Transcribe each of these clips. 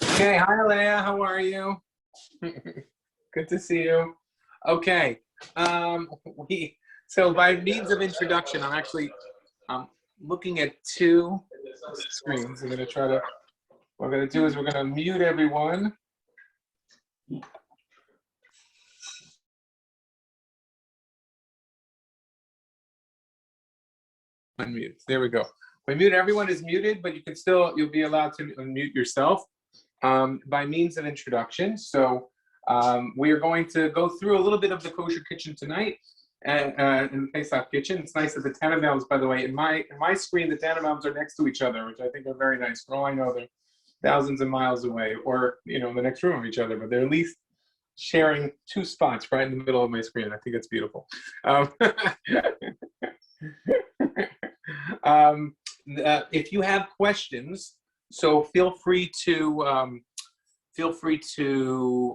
Okay, hi Leah, how are you? Good to see you. Okay, so by means of introduction, I'm looking at two screens. What we're gonna do is we're gonna mute everyone. Unmute, there we go. We mute, everyone is muted, but you'll be allowed to unmute yourself by means of introduction. So we are going to go through a little bit of the kosher kitchen tonight and in the Pesach kitchen. It's nice that the Tannenbaums, by the way, in my screen, the Tannenbaums are next to each other, which I think are very nice. For all I know, they're thousands of miles away, or in the next room of each other, but they're at least sharing two spots right in the middle of my screen. I think it's beautiful. If you have questions, so feel free to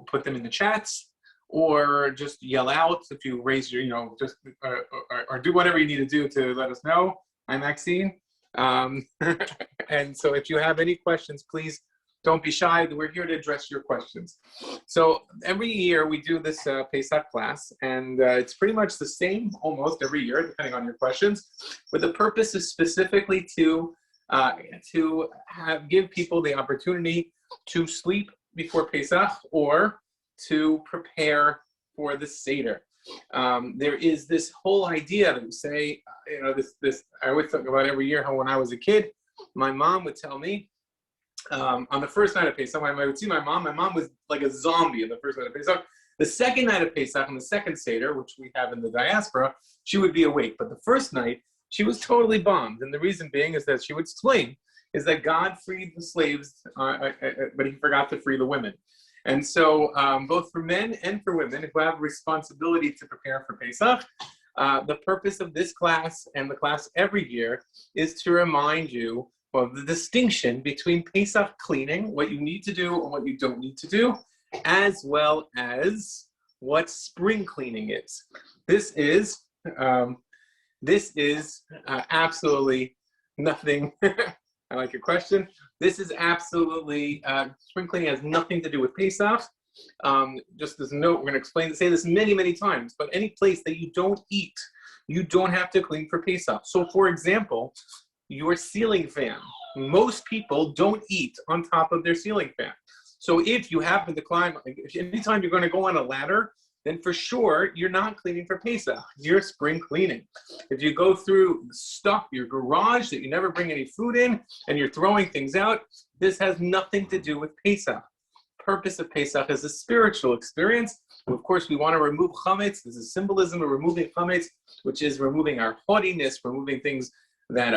put them in the chats, or just yell out if you raise your, or do whatever you need to do to let us know. I'm Maxine. And so if you have any questions, please don't be shy. We're here to address your questions. So every year we do this Pesach class, and it's pretty much the same almost every year, depending on your questions. But the purpose is specifically to give people the opportunity to sleep before Pesach or to prepare for the Seder. There is this whole idea that we say, this I always talk about every year, how when I was a kid, my mom would tell me, on the first night of Pesach, when I would see my mom was like a zombie on the first night of Pesach. The second night of Pesach, on the second Seder, which we have in the diaspora, she would be awake. But the first night, she was totally bombed. And the reason being is that she would explain, is that God freed the slaves, but he forgot to free the women. And so both for men and for women who have responsibility to prepare for Pesach, the purpose of this class and the class every year is to remind you of the distinction between Pesach cleaning, what you need to do and what you don't need to do, as well as what spring cleaning is. This is absolutely nothing. I like your question. This is absolutely, spring cleaning has nothing to do with Pesach. Just as a note, we're going to say this many, many times, but any place that you don't eat, you don't have to clean for Pesach. So for example, your ceiling fan. Most people don't eat on top of their ceiling fan. So if you happen to climb, anytime you're going to go on a ladder, then for sure you're not cleaning for Pesach. You're spring cleaning. If you go through stuff, your garage that you never bring any food in, and you're throwing things out, this has nothing to do with Pesach. Purpose of Pesach is a spiritual experience. Of course, we want to remove chametz. There's a symbolism of removing chametz, which is removing our haughtiness, removing things that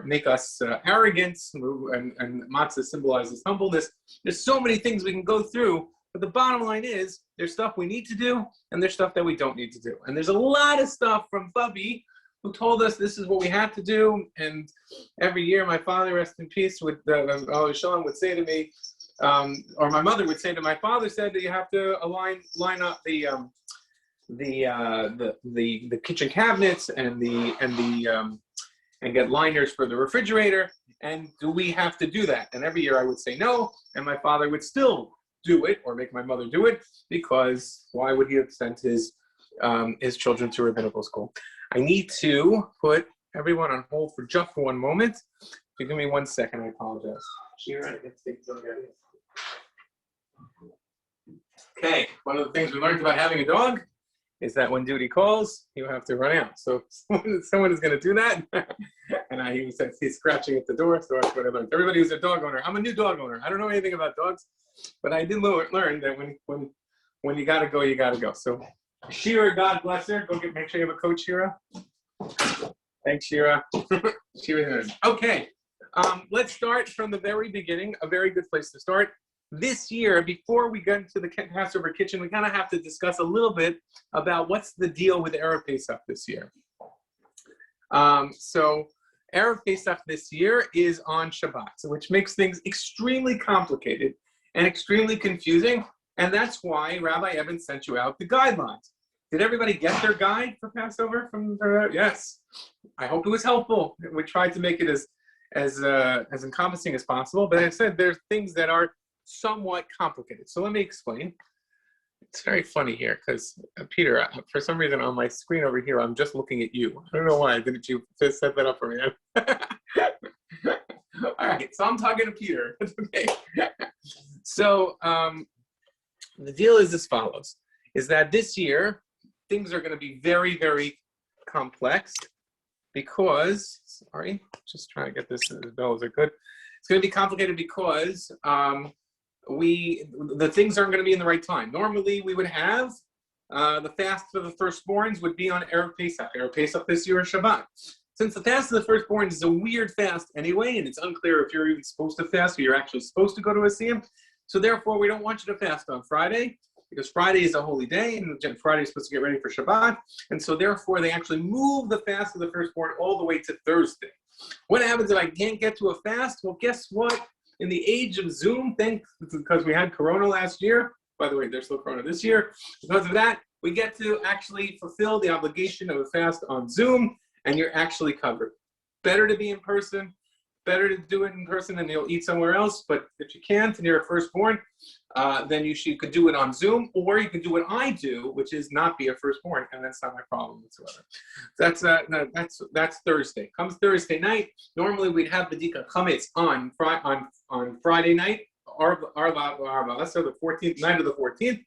make us arrogant, and matzah symbolizes humbleness. There's so many things we can go through, but the bottom line is there's stuff we need to do and there's stuff that we don't need to do. And there's a lot of stuff from Rabbi who told us this is what we have to do. And every year my father, rest in peace, would Shalom would say to me, or my mother would say to my father, said that you have to line up the kitchen cabinets and get liners for the refrigerator. And do we have to do that? And every year I would say no, and my father would still do it, or make my mother do it, because why would he have sent his children to rabbinical school? I need to put everyone on hold for just one moment. If you give me 1 second, I apologize. Okay, one of the things we learned about having a dog is that when duty calls, you have to run out. So someone is going to do that. And he's scratching at the door, so that's what I learned. Everybody who's a dog owner, I'm a new dog owner. I don't know anything about dogs, but I did learn that when you got to go, you got to go. So Shira, God bless her. Make sure you have a coach, Shira. Thanks, Shira. Okay, let's start from the very beginning. A very good place to start. This year, before we get into the Passover kitchen, we kind of have to discuss a little bit about what's the deal with Erev Pesach this year. So Erev Pesach this year is on Shabbat, which makes things extremely complicated and extremely confusing. And that's why Rabbi Ebbin sent you out the guidelines. Did everybody get their guide for Passover? Yes. I hope it was helpful. We tried to make it as encompassing as possible. But I said there's things that are somewhat complicated. So let me explain. It's very funny here because Peter, for some reason on my screen over here, I'm just looking at you. I don't know why. Didn't you just set that up for me? All right, so I'm talking to Peter. Okay. So the deal is as follows: is that this year things are going to be very, very complex because, sorry, just trying to get this, the bells are good. It's going to be complicated because the things aren't going to be in the right time. Normally we would have the fast for the firstborns would be on Erev Pesach. Erev Pesach this year is Shabbat. Since the fast of the firstborns is a weird fast anyway, and it's unclear if you're even supposed to fast or you're actually supposed to go to a siyum, so therefore we don't want you to fast on Friday, because Friday is a holy day, and Friday is supposed to get ready for Shabbat, and so therefore they actually move the fast of the firstborn all the way to Thursday. What happens if I can't get to a fast? Well, guess what? In the age of Zoom, because we had Corona last year, by the way, there's still Corona this year, because of that, we get to actually fulfill the obligation of a fast on Zoom, and you're actually covered. Better to be in person, better to do it in person than you'll eat somewhere else, but if you can't and you're a firstborn, then you could do it on Zoom, or you could do what I do, which is not be a firstborn, and that's not my problem whatsoever. That's Thursday. Comes Thursday night, normally we'd have B'dika Chametz on Friday night, let's say the 14th, night of the 14th.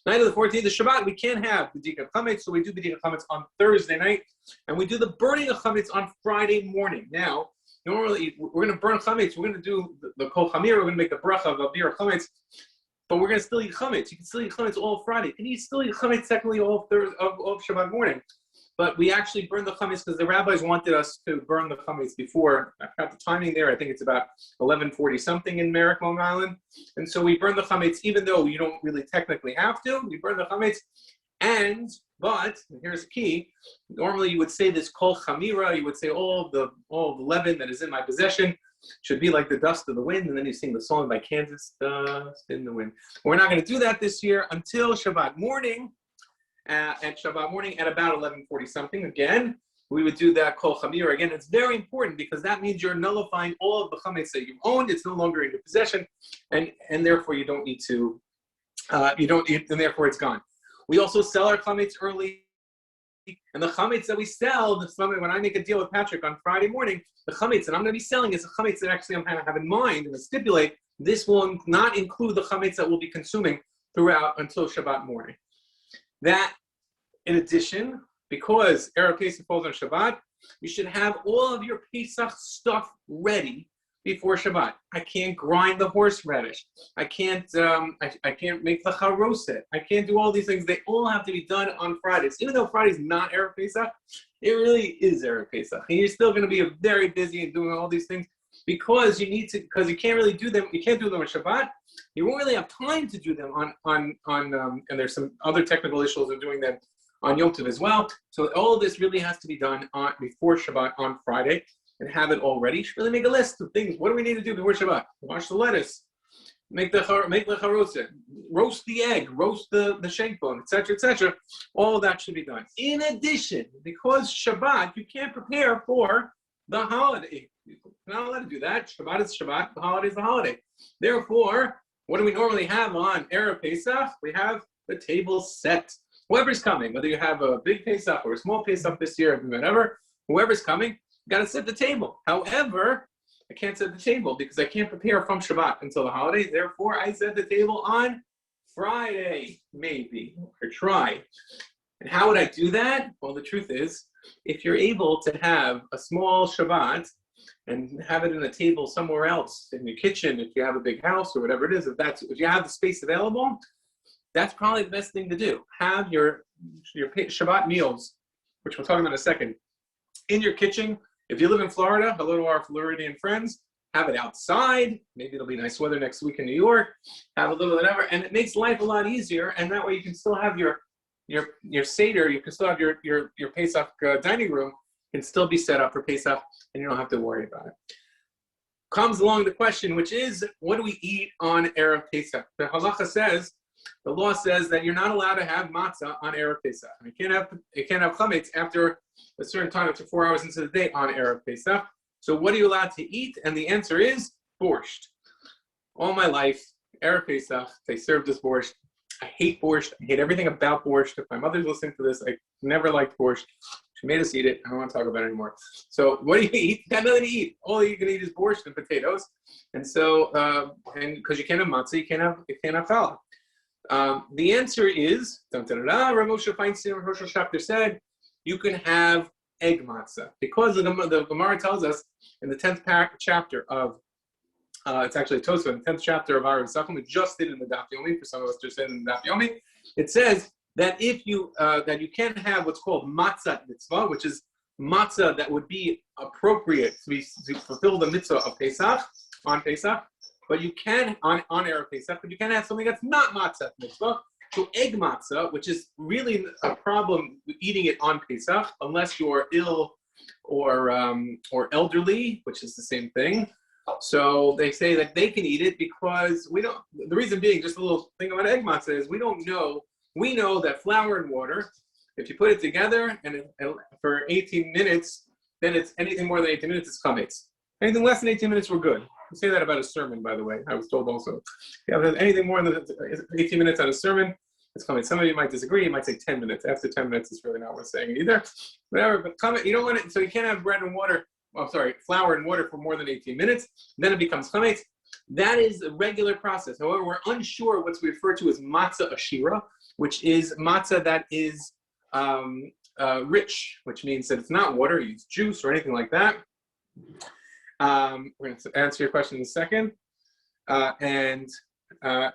Night of the 14th is Shabbat. We can't have B'dika Chametz, so we do B'dika Chametz on Thursday night, and we do the burning of Chametz on Friday morning. Now, normally, we're going to burn chametz. We're going to do the kol chamir. We're going to make the bracha of abir chametz, but we're going to still eat chametz. You can still eat chametz all Friday, and you still eat chametz technically all Shabbat morning. But we actually burn the chametz because the rabbis wanted us to burn the chametz before. I got the timing there. I think it's about 11:40 something in Merrick, Long Island, and so we burn the chametz even though you don't really technically have to. We burn the chametz, but here's the key. Normally you would say this kol chamira, you would say all of the leaven that is in my possession should be like the dust of the wind, and then you sing the song by Kansas, dust in the wind. We're not going to do that this year until Shabbat morning. At Shabbat morning at about 11:40 something, again, we would do that kol chamira again. It's very important because that means you're nullifying all of the chametz that you've owned. It's no longer in your possession, and therefore you don't need to, and therefore it's gone. We also sell our chametz early, and the chametz that we sell, when I make a deal with Patrick on Friday morning, the chametz that I'm going to be selling is a chametz that actually I'm going to have in mind and stipulate this will not include the chametz that we'll be consuming throughout until Shabbat morning. That, in addition, because Erev Pesach falls on Shabbat, you should have all of your Pesach stuff ready before Shabbat. I can't grind the horseradish. I can't make the charoset. I can't do all these things. They all have to be done on Fridays. Even though Friday's not Erev Pesach, it really is Erev Pesach. And you're still going to be very busy and doing all these things because you can't really do them. You can't do them on Shabbat. You won't really have time to do them on and there's some other technical issues of doing them on Yom Tov as well. So all of this really has to be done before Shabbat on Friday. And have it all ready. You should really make a list of things. What do we need to do before Shabbat? Wash the lettuce, make the charoset, roast the egg, roast the shank bone, etc., etc. All of that should be done. In addition, because Shabbat, you can't prepare for the holiday. You're not allowed to do that. Shabbat is Shabbat. The holiday is the holiday. Therefore, what do we normally have on Erev Pesach? We have the table set. Whoever's coming, whether you have a big Pesach or a small Pesach this year, whatever, whoever's coming, got to set the table. However, I can't set the table because I can't prepare from Shabbat until the holidays. Therefore, I set the table on Friday, maybe, or try. And how would I do that? Well, the truth is, if you're able to have a small Shabbat and have it in a table somewhere else, in your kitchen, if you have a big house or whatever it is, if you have the space available, that's probably the best thing to do. Have your Shabbat meals, which we'll talk about in a second, in your kitchen. If you live in Florida, hello to our Floridian friends, have it outside. Maybe it'll be nice weather next week in New York. Have a little whatever, and it makes life a lot easier. And that way you can still have your Seder, you can still have your Pesach dining room can still be set up for Pesach, and you don't have to worry about it. Comes along the question, which is, what do we eat on Erev Pesach? The halacha says, the law says that you're not allowed to have matzah on Erev Pesach. You can't have chametz after a certain time, after 4 hours into the day on Erev Pesach. So what are you allowed to eat? And the answer is borscht. All my life, Erev Pesach, they served us borscht. I hate borscht. I hate everything about borscht. If my mother's listening to this, I never liked borscht. She made us eat it. I don't want to talk about it anymore. So what do you eat? You got nothing to eat. All you can eat is borscht and potatoes. And so, and because you can't have matzah, you can't have challah. The answer is, Rav Moshe Feinstein, Rosh Hashanah said, you can have egg matzah. Because the Gemara tells us in the 10th chapter of, it's actually a Tosafot, in the 10th chapter of our Pesachim, we just did it in the Daf Yomi, for some of us just did it in the Daf Yomi. It says that if you, that you can have what's called matzah mitzvah, which is matzah that would be appropriate to fulfill the mitzvah of Pesach, on Pesach, but you can, on Erev Pesach, but you can have something that's not matzah mitzvah. So egg matzah, which is really a problem with eating it on Pesach, unless you're ill or elderly, which is the same thing. So they say that they can eat it because we don't, the reason being, just a little thing about egg matzah is we know that flour and water, if you put it together and for 18 minutes, then it's anything more than 18 minutes, it's chametz. Anything less than 18 minutes, we're good. I say that about a sermon, by the way. I was told also. If you have anything more than 18 minutes on a sermon, it's chametz. Some of you might disagree. You might say 10 minutes. After 10 minutes, it's really not worth saying either. Whatever, but chametz, you don't want it, so you can't have bread and water, flour and water for more than 18 minutes. Then it becomes chametz. That is a regular process. However, we're unsure what's referred to as matzah ashira, which is matzah that is rich, which means that it's not water, you use juice or anything like that. We're going to answer your question in a second. Elliot, I'll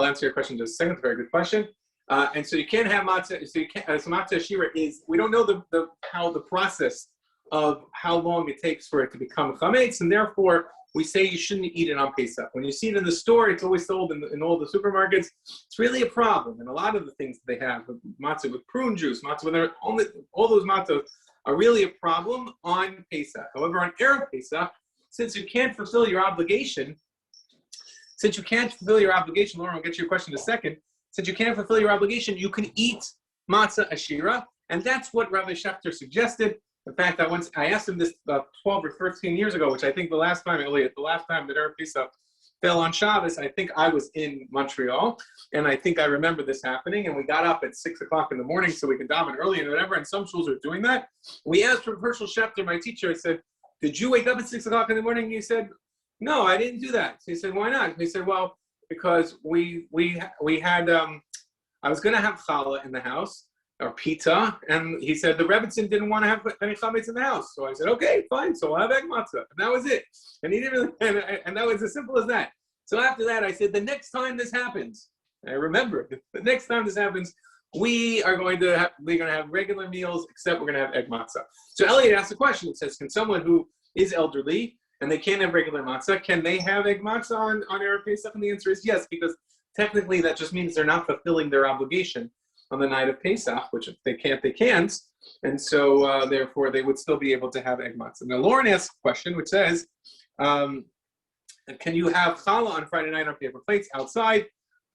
answer your question in just a second. It's a very good question. And so you can't have matzah. So matzah shira is, we don't know how the process of how long it takes for it to become chametz, and therefore we say you shouldn't eat it on Pesach. When you see it in the store, it's always sold in all the supermarkets. It's really a problem. And a lot of the things that they have, matzah with prune juice, matzah with all those matzahs are really a problem on Pesach. However, on Erev Pesach, since you can't fulfill your obligation, Lauren, I'll get to your question in a second. Since you can't fulfill your obligation, you can eat matzah ashira, and that's what Rabbi Schechter suggested. In fact, I asked him this about 12 or 13 years ago, which I think the last time that Erev Pesach fell on Shabbos, I think I was in Montreal, and I think I remember this happening, and we got up at 6 o'clock in the morning so we could daven early and whatever, and some schools are doing that. We asked for Herschel Schechter, my teacher, I said, did you wake up at 6 o'clock in the morning? And he said, no, I didn't do that. So he said, why not? And he said, well, because we had, I was going to have challah in the house, or pita, and he said the Rebbitzin didn't want to have any chametz in the house. So I said, okay, fine, so I'll have egg matzah. And that was it. And he didn't really, and that was as simple as that. So after that, I said, the next time this happens, I remember, the next time this happens, we're going to have regular meals, except we're going to have egg matzah. So Elliot asked a question. It says, can someone who is elderly and they can't have regular matzah, can they have egg matzah on Erev Pesach? And the answer is yes, because technically that just means they're not fulfilling their obligation on the night of Pesach, which if they can't, they can't. And so therefore they would still be able to have egg matzah. Now Lauren asked a question which says, can you have challah on Friday night on paper plates outside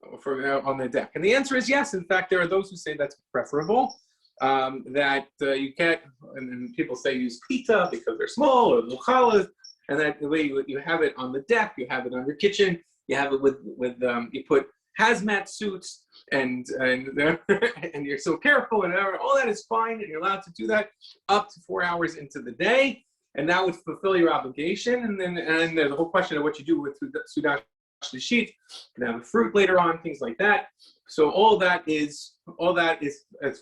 on the deck? And the answer is yes. In fact, there are those who say that's preferable, that you can't, and people say use pita because they're small, or little challahs, and that the way you have it on the deck, you have it on your kitchen, you have it with you put hazmat suits, and you're so careful, and all that is fine, and you're allowed to do that up to 4 hours into the day, and that would fulfill your obligation. And then there's the whole question of what you do with Sudash Lishit. You can have fruit later on, things like that. So all that is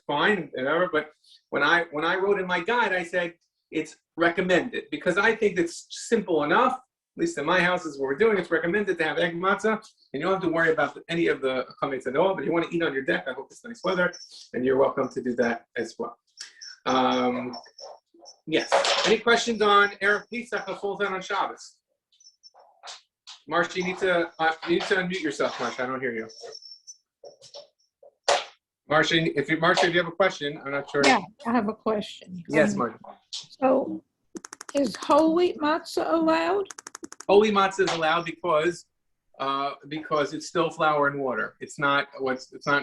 fine, whatever. But when I wrote in my guide, I said it's recommended because I think it's simple enough. At least in my house is what we're doing. It's recommended to have egg matzah, and you don't have to worry about any of the chametz at all. But you want to eat on your deck, I hope it's nice weather, and you're welcome to do that as well. Yes. Any questions on Erev Pesach or full time on Shabbos? Marsha, you need to unmute yourself, Marsha. I don't hear you. Marsha, if you have a question, I'm not sure. Yeah, I have a question. Yes, Marsha. So, is whole wheat matzah allowed? Whole wheat matzah is allowed because it's still flour and water. It's not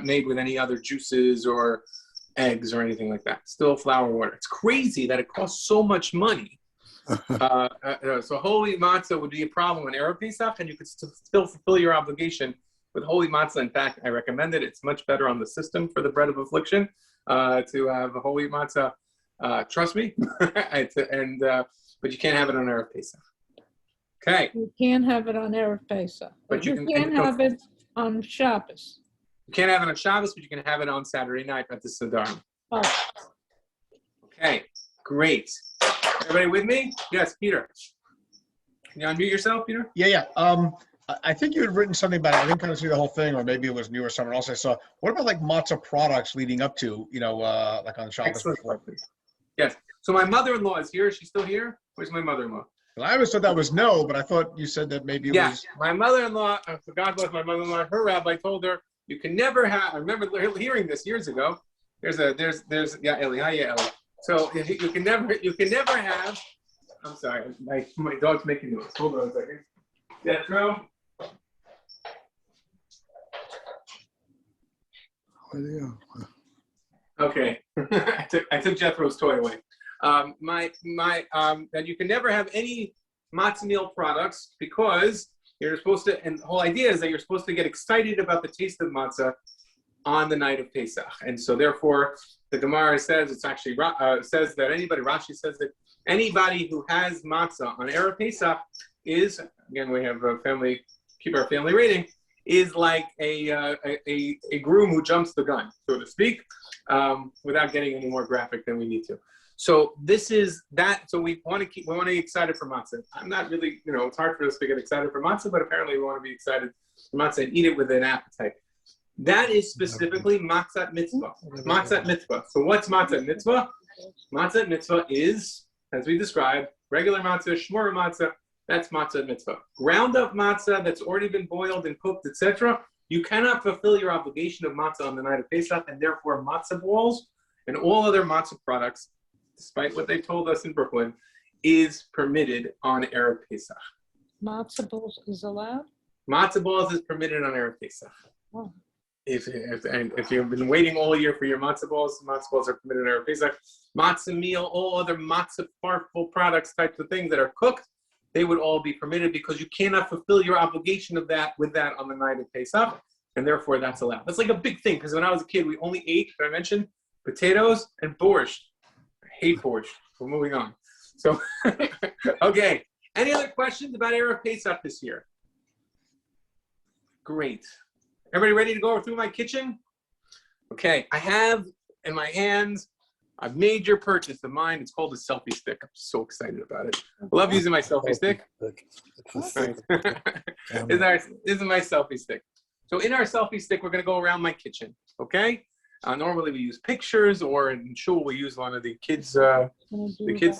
made with any other juices or eggs or anything like that. Still flour and water. It's crazy that it costs so much money. So whole wheat matzah would be a problem on Erev Pesach, and you could still fulfill your obligation with whole wheat matzah. In fact, I recommend it. It's much better on the system for the bread of affliction to have a whole wheat matzah. Trust me. But you can't have it on Erev Pesach. Okay. You can't have it on Erev Pesach. But you can't have it on Shabbos. You can't have it on Shabbos, but you can have it on Saturday night at the Sederim. Oh. Okay, great. Everybody with me? Yes, Peter. Can you unmute yourself, Peter? Yeah. I think you had written something about it. I didn't kind of see the whole thing, or maybe it was you or someone else I saw. What about like matzah products leading up to, like on Shabbos? Excellent. Yes. So my mother-in-law is here. Is she still here? Where's my mother-in-law? Well, I always thought that was no, but I thought you said that maybe it was. My mother-in-law, God bless my mother-in-law, her rabbi told her, you can never have, I remember hearing this years ago. Eli, hi, Eli. So you can never have, I'm sorry, my dog's making noise. Hold on a second. Jethro. Okay. I took Jethro's toy away. That you can never have any matzah meal products because you're supposed to, and the whole idea is that you're supposed to get excited about the taste of matzah on the night of Pesach. And so therefore, the Gemara says, says that Rashi says that anybody who has matzah on Erev Pesach is, again, we have a family, keep our family rating, is like a groom who jumps the gun, so to speak, without getting any more graphic than we need to. So this is that. So we want to get excited for matzah. I'm not really, it's hard for us to get excited for matzah, but apparently we want to be excited for matzah and eat it with an appetite. That is specifically matzah mitzvah. Matzah mitzvah. So what's matzah mitzvah? Matzah mitzvah is, as we described, regular matzah, shmura matzah. That's matzah mitzvah. Ground up matzah that's already been boiled and cooked, etc. You cannot fulfill your obligation of matzah on the night of Pesach, and therefore matzah balls and all other matzah products, despite what they told us in Brooklyn, is permitted on Erev Pesach. Matzah balls is allowed? Matzah balls is permitted on Erev Pesach. Oh. If you've been waiting all year for your matzah balls are permitted on Erev Pesach. Matzah meal, all other matzah farful products, types of things that are cooked, they would all be permitted because you cannot fulfill your obligation of that with that on the night of Pesach, and therefore that's allowed. That's like a big thing because when I was a kid, we only ate, I mentioned, potatoes and borscht. I hate borscht. We're moving on. So, okay. Any other questions about Erev Pesach this year? Great. Everybody ready to go through my kitchen? Okay. I have in my hands a major purchase of mine. It's called a selfie stick. I'm so excited about it. I love using my selfie stick. This is my selfie stick. So in our selfie stick, we're going to go around my kitchen. Okay. Normally we use pictures, or in shul we use one of the kids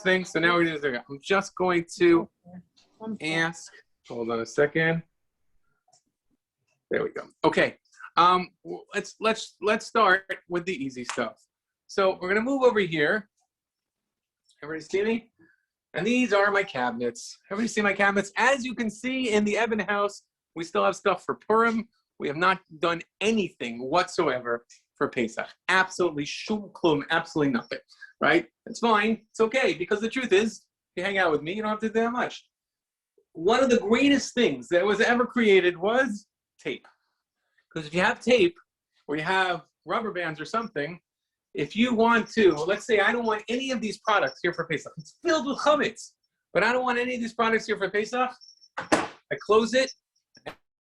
things. So now I'm just going to ask. Hold on a second. There we go. Okay. Let's start with the easy stuff. So we're gonna move over here. Everybody see me? And these are my cabinets. Everybody see my cabinets? As you can see in the Ebbin house, we still have stuff for Purim. We have not done anything whatsoever for Pesach. Absolutely shum klum, absolutely nothing, right? It's fine, it's okay, because the truth is, if you hang out with me, you don't have to do that much. One of the greatest things that was ever created was tape. Because if you have tape, or you have rubber bands or something, if you want to, let's say I don't want any of these products here for Pesach. It's filled with chametz, but I don't want any of these products here for Pesach. I close it,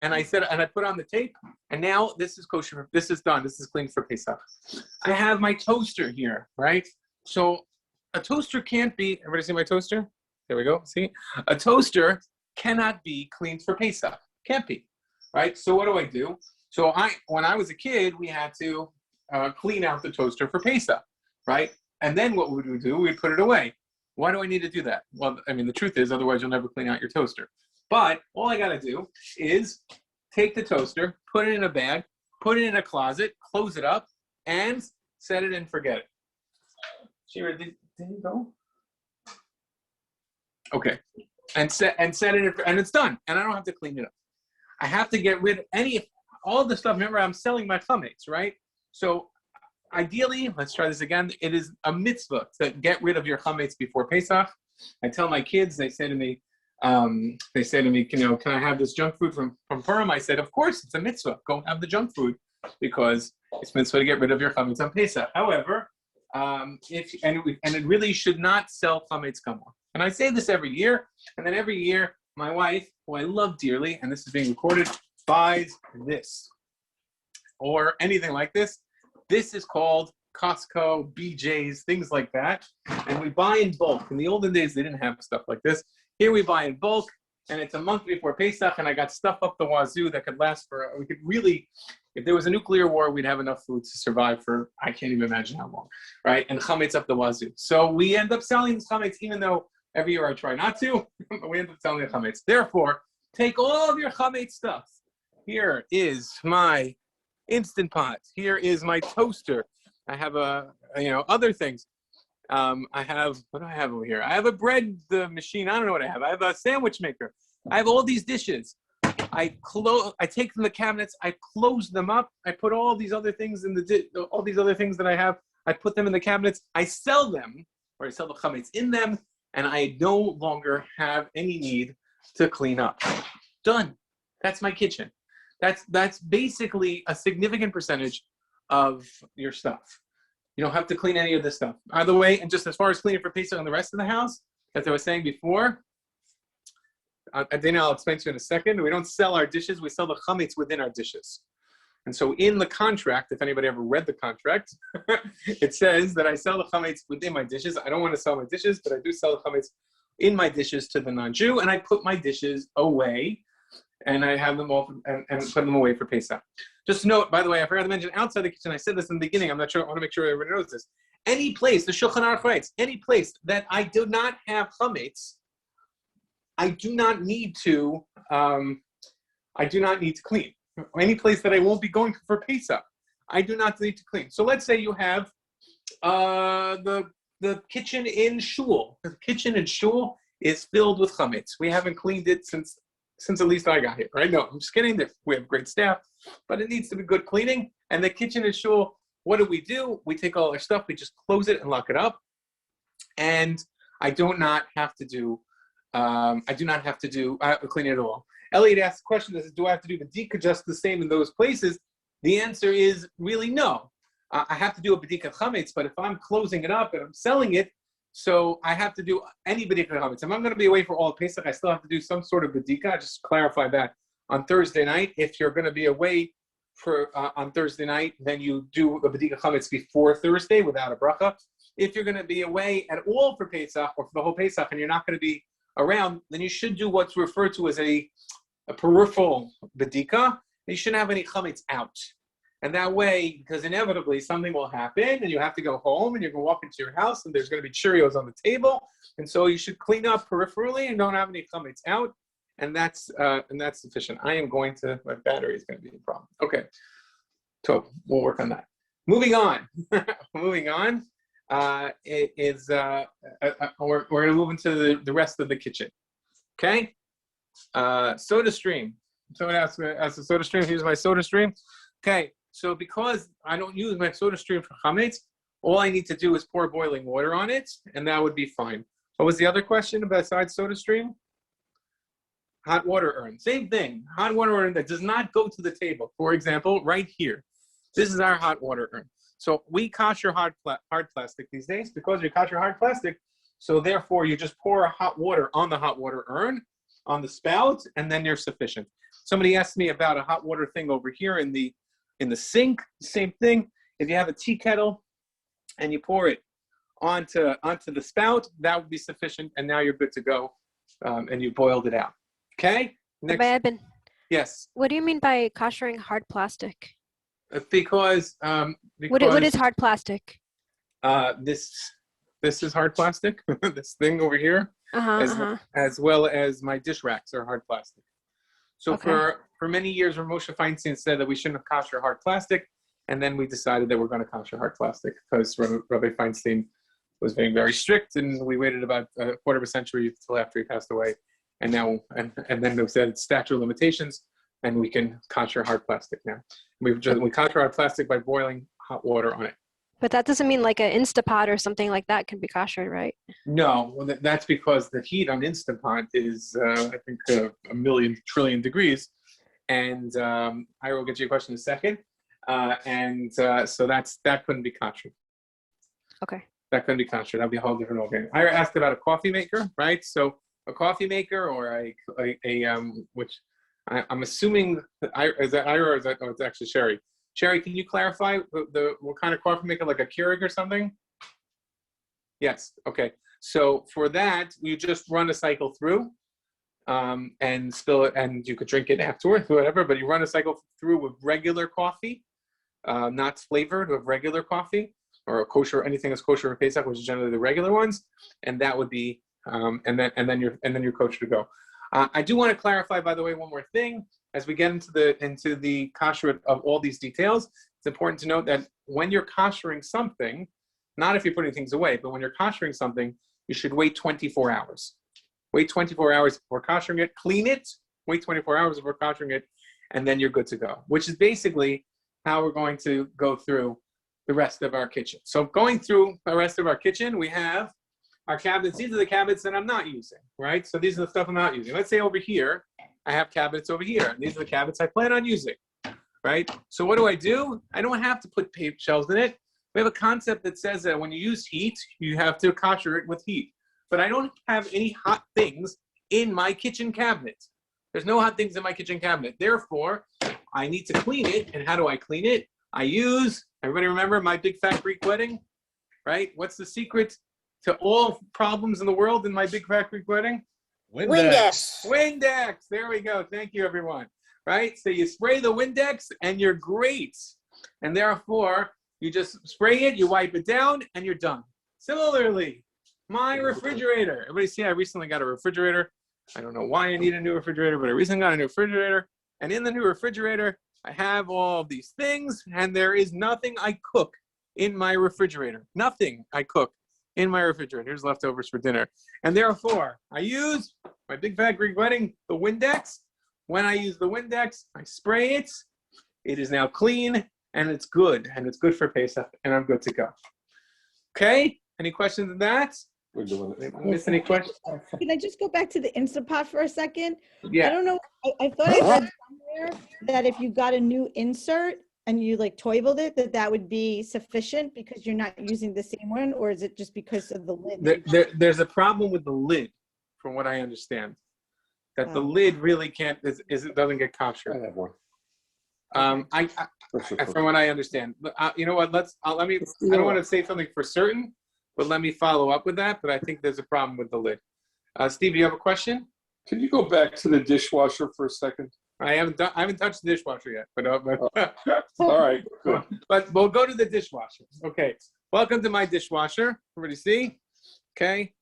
and I put on the tape, and now this is kosher. This is done. This is clean for Pesach. I have my toaster here, right? So a toaster can't be, everybody see my toaster? There we go, see? A toaster cannot be cleaned for Pesach. Can't be, right? So what do? So when I was a kid, we had to clean out the toaster for Pesach, right? And then what would we do? We'd put it away. Why do I need to do that? Well, I mean, the truth is, otherwise you'll never clean out your toaster. But all I got to do is take the toaster, put it in a bag, put it in a closet, close it up, and set it and forget it. Shira, did you go? Okay. And set it, and it's done. And I don't have to clean it up. I have to get rid of all the stuff. Remember, I'm selling my chametz, right? So ideally, let's try this again. It is a mitzvah to get rid of your chametz before Pesach. I tell my kids, they say to me, can I have this junk food from Purim? I said, of course, it's a mitzvah. Go have the junk food because it's mitzvah to get rid of your chametz on Pesach. However, it really should not sell chametz kamor. And I say this every year, and then every year, my wife, who I love dearly, and this is being recorded, buys this or anything like this. This is called Costco, BJ's, things like that. And we buy in bulk. In the olden days, they didn't have stuff like this. Here we buy in bulk, and it's a month before Pesach, and I got stuff up the wazoo that could last we could really, if there was a nuclear war, we'd have enough food to survive for, I can't even imagine how long, right? And chametz up the wazoo. So we end up selling this chametz, even though every year I try not to, but we end up selling the chametz. Therefore, take all of your chametz stuff. Here is my Instant Pot. Here is my toaster. I have other things. I have, what do I have over here? I have a bread machine. I don't know what I have. I have a sandwich maker. I have all these dishes. I take from the cabinets. I close them up. I put all these other things all these other things that I have. I put them in the cabinets. I sell them, or I sell the chametz in them, and I no longer have any need to clean up. Done. That's my kitchen. That's basically a significant percentage of your stuff. You don't have to clean any of this stuff. By the way, and just as far as cleaning for Pesach and the rest of the house, as I was saying before, Dana, I'll explain to you in a second. We don't sell our dishes. We sell the chametz within our dishes. And so in the contract, if anybody ever read the contract, it says that I sell the chametz within my dishes. I don't want to sell my dishes, but I do sell the chametz in my dishes to the non-Jew, and I put my dishes away, and I have them all and put them away for Pesach. Just note, by the way, I forgot to mention outside the kitchen, I said this in the beginning, I'm not sure, I want to make sure everybody knows this. Any place, the Shulchan Aruch writes, any place that I do not have chametz, I do not need to clean. Any place that I won't be going for Pesach, I do not need to clean. So let's say you have the kitchen in shul. The kitchen in shul is filled with chametz. We haven't cleaned it since at least I got here, right? No, I'm just kidding. We have great staff, but it needs to be good cleaning. And the kitchen in shul, what do? We take all our stuff, we just close it and lock it up. And I do not have to do cleaning at all. Elliot asked the question, do I have to do the bedika just the same in those places? The answer is really no. I have to do a bedika chametz, but if I'm closing it up and I'm selling it, so I have to do any bedika chametz. If I'm going to be away for all Pesach, I still have to do some sort of bedika. Just clarify that on Thursday night. If you're going to be away for on Thursday night, then you do a bedika chametz before Thursday without a bracha. If you're going to be away at all for Pesach or for the whole Pesach and you're not going to be around, then you should do what's referred to as a peripheral bedika. You shouldn't have any chametz out. And that way, because inevitably something will happen and you have to go home and you're going to walk into your house and there's going to be Cheerios on the table. And so you should clean up peripherally and don't have any chametz out. And that's sufficient. My battery is going to be a problem. Okay. So we'll work on that. Moving on. We're going to move into the rest of the kitchen. Okay. Soda stream. Someone asked the soda stream. Here's my soda stream. Okay. So because I don't use my soda stream for chametz, all I need to do is pour boiling water on it, and that would be fine. What was the other question besides soda stream? Hot water urn. Same thing. Hot water urn that does not go to the table. For example, right here. This is our hot water urn. So we kosher hard plastic these days because we kosher hard plastic. So therefore, you just pour hot water on the hot water urn, on the spout, and then you're sufficient. Somebody asked me about a hot water thing over here in the sink. Same thing. If you have a tea kettle and you pour it onto the spout, that would be sufficient, and now you're good to go, and you boiled it out. Okay. Next. Rabbi Ebbin. Yes. What do you mean by koshering hard plastic? Because what is hard plastic? This is hard plastic. This thing over here, as well as my dish racks are hard plastic. So okay. For many years, Moshe Feinstein said that we shouldn't have kosher hard plastic, and then we decided that we're going to kosher hard plastic because Rabbi Feinstein was being very strict, and we waited about a quarter of a century until after he passed away, and now and then they said statute of limitations, and we can kosher hard plastic now. We kosher hard plastic by boiling hot water on it. But that doesn't mean like an Instapot or something like that can be kosher, right? No, well, that's because the heat on Instant Pot is, I think, a million trillion degrees. And I will get you a question in a second. So that couldn't be kosher. Okay. That couldn't be kosher. That'd be a whole different ballgame. I asked about a coffee maker, right? So a coffee maker or which I'm assuming is that Ira or is that? Oh, it's actually Sherry. Sherry, can you clarify what kind of coffee maker, like a Keurig or something? Yes. Okay. So for that, you just run a cycle through, and spill it, and you could drink it afterwards, whatever. But you run a cycle through with regular coffee, not flavored, with regular coffee or a kosher, anything that's kosher for Pesach, which is generally the regular ones, and that would be, and then you're kosher to go. I do want to clarify, by the way, one more thing. As we get into the kosher of all these details, it's important to note that when you're koshering something, not if you're putting things away, but when you're koshering something, you should wait 24 hours. Wait 24 hours before koshering it, clean it, wait 24 hours before koshering it, and then you're good to go, which is basically how we're going to go through the rest of our kitchen. So going through the rest of our kitchen, we have our cabinets. These are the cabinets that I'm not using, right? So these are the stuff I'm not using. Let's say over here, I have cabinets over here. And these are the cabinets I plan on using, right? So what do? I don't have to put paper shelves in it. We have a concept that says that when you use heat, you have to kosher it with heat. But I don't have any hot things in my kitchen cabinet. There's no hot things in my kitchen cabinet. Therefore, I need to clean it. And how do I clean it? I use, everybody remember my big fat Greek wedding, right? What's the secret to all problems in the world in my big fat Greek wedding? Windex. Windex. There we go. Thank you, everyone. Right? So you spray the Windex and you're great. And therefore, you just spray it, you wipe it down, and you're done. Similarly, my refrigerator. Everybody see, I recently got a refrigerator. I don't know why I need a new refrigerator, but I recently got a new refrigerator. And in the new refrigerator, I have all these things, and there is nothing I cook in my refrigerator. Nothing I cook in my refrigerator. Here's leftovers for dinner. And therefore, I use my big fat Greek wedding, the Windex. When I use the Windex, I spray it. It is now clean, and it's good. And it's good for Pesach, and I'm good to go. Okay? Any questions on that? We're doing it. Miss any questions? Can I just go back to the Instapot for a second? Yeah. I don't know. I thought I read somewhere that if you got a new insert and you like toiveled it, that would be sufficient because you're not using the same one, or is it just because of the lid? There's a problem with the lid, from what I understand. That the lid really can't, it doesn't get I kosher. have one. From what I understand. You know what, I don't want to say something for certain, but let me follow up with that. But I think there's a problem with the lid. Steve, do you have a question? Can you go back to the dishwasher for a second? I haven't touched the dishwasher yet, but All right, good. but we'll go to the dishwasher. Okay, welcome to my dishwasher. Everybody see? Okay,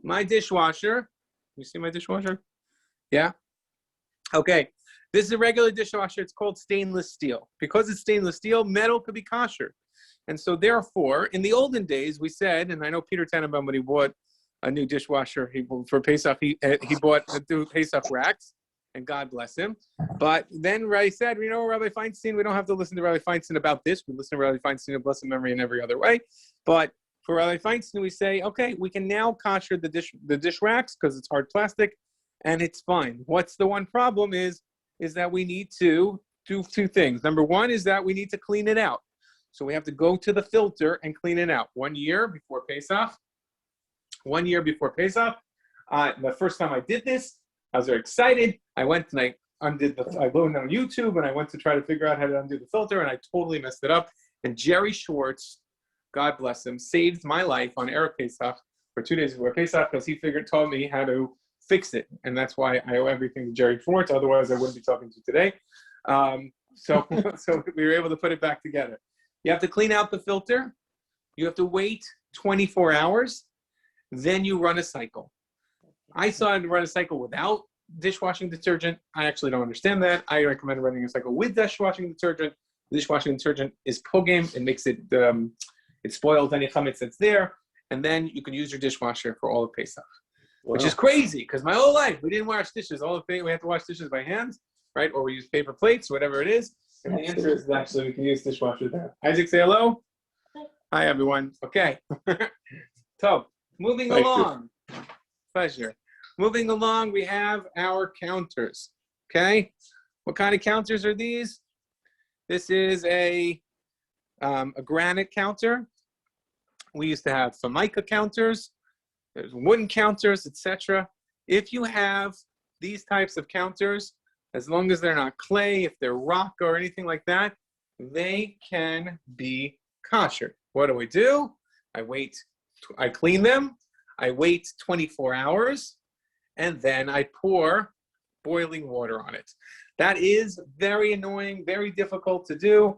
my dishwasher. You see my dishwasher? Yeah. Okay, this is a regular dishwasher. It's called stainless steel. Because it's stainless steel, metal could be kosher. And so therefore, in the olden days, we said, and I know Peter Tannenbaum, when he bought a new dishwasher for Pesach, he bought two Pesach racks, and God bless him. But then Rabbi said, you know, Rabbi Feinstein, we don't have to listen to Rabbi Feinstein about this. We listen to Rabbi Feinstein of blessed memory in every other way. But for Rabbi Feinstein, we say, okay, we can now kosher the dish racks because it's hard plastic, and it's fine. What's the one problem is that we need to do two things. Number one is that we need to clean it out. So we have to go to the filter and clean it out. 1 year before Pesach. 1 year before Pesach. The first time I did this, I was very excited. I went and I learned on YouTube, and I went to try to figure out how to undo the filter, and I totally messed it up. And Jerry Schwartz, God bless him, saved my life on Erev Pesach for 2 days before Pesach because he taught me how to fix it. And that's why I owe everything to Jerry Schwartz. Otherwise, I wouldn't be talking to you today. So we were able to put it back together. You have to clean out the filter. You have to wait 24 hours. Then you run a cycle. I saw it run a cycle without dishwashing detergent. I actually don't understand that. I recommend running a cycle with dishwashing detergent. Dishwashing detergent is pogame. It makes it, it spoils any chametz that's there. And then you can use your dishwasher for all of Pesach, which is crazy because my whole life we didn't wash dishes. We have to wash dishes by hand, right? Or we use paper plates, whatever it is. And the answer is actually we can use dishwasher there. Isaac, say hello. Hi, everyone. Okay. So, moving Thank you. along. Pleasure. Moving along, we have our counters. Okay. What kind of counters are these? This is a granite counter. We used to have Formica counters. There's wooden counters, etc. If you have these types of counters, as long as they're not clay, if they're rock or anything like that, they can be kosher. What do? I clean them, I wait 24 hours, and then I pour boiling water on it. That is very annoying, very difficult to do.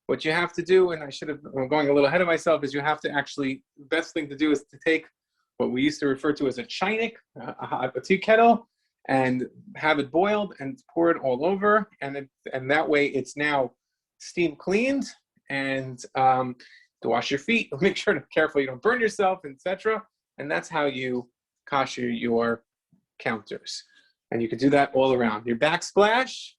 What you have to do, and I'm going a little ahead of myself, is you have to actually, the best thing to do is to take what we used to refer to as a chaynik, a tea kettle, and have it boiled and pour it all over. And that way it's now steam cleaned, and to wash your feet, make sure to be careful you don't burn yourself, etc. And that's how you kosher your counters. And you can do that all around. Your backsplash,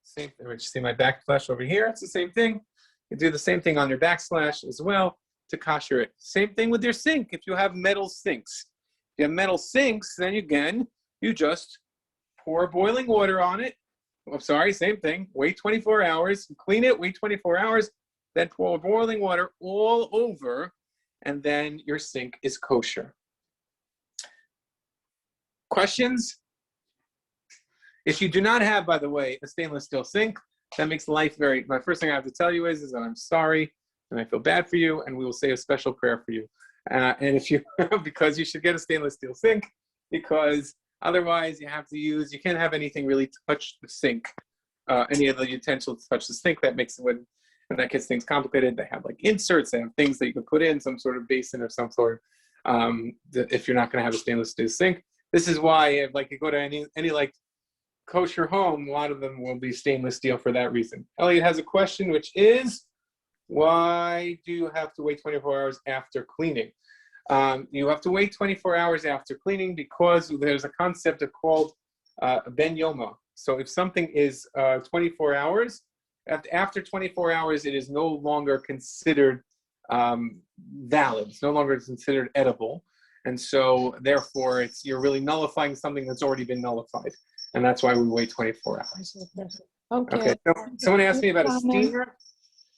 same thing. You see my backsplash over here? It's the same thing. You do the same thing on your backsplash as well to kosher it. Same thing with your sink. If you have metal sinks, then again, you just pour boiling water on it. I'm sorry, same thing. Wait 24 hours, clean it, wait 24 hours, then pour boiling water all over, and then your sink is kosher. Questions? If you do not have, by the way, a stainless steel sink, that makes life my first thing I have to tell you is that I'm sorry, and I feel bad for you, and we will say a special prayer for you. And if you, because you should get a stainless steel sink, because otherwise you can't have anything really touch the sink, any of the utensils touch the sink. That makes it, and that gets things complicated. They have like inserts, they have things that you can put in, some sort of basin or some sort, if you're not going to have a stainless steel sink. This is why, if like you go to any like kosher home, a lot of them will be stainless steel for that reason. Elliot has a question, which is, why do you have to wait 24 hours after cleaning? You have to wait 24 hours after cleaning because there's a concept called ben yoma. So if something is 24 hours, after 24 hours, it is no longer considered valid. It's no longer considered edible. And so therefore, you're really nullifying something that's already been nullified. And that's why we wait 24 hours. Okay. So someone asked me about a steamer.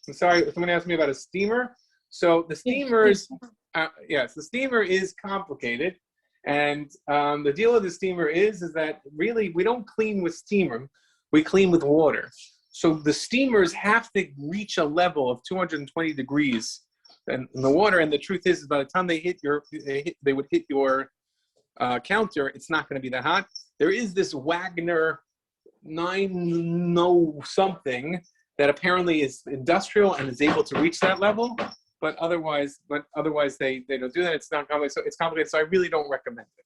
I'm sorry, someone asked me about a steamer. So the steamers, yes, the steamer is complicated. And the deal with the steamer is that really we don't clean with steamer, we clean with water. So the steamers have to reach a level of 220 degrees in the water. And the truth is by the time they would hit your counter, it's not going to be that hot. There is this Wagner 9 something that apparently is industrial and is able to reach that level, but otherwise they don't do that. It's not complicated, so it's complicated. So I really don't recommend it.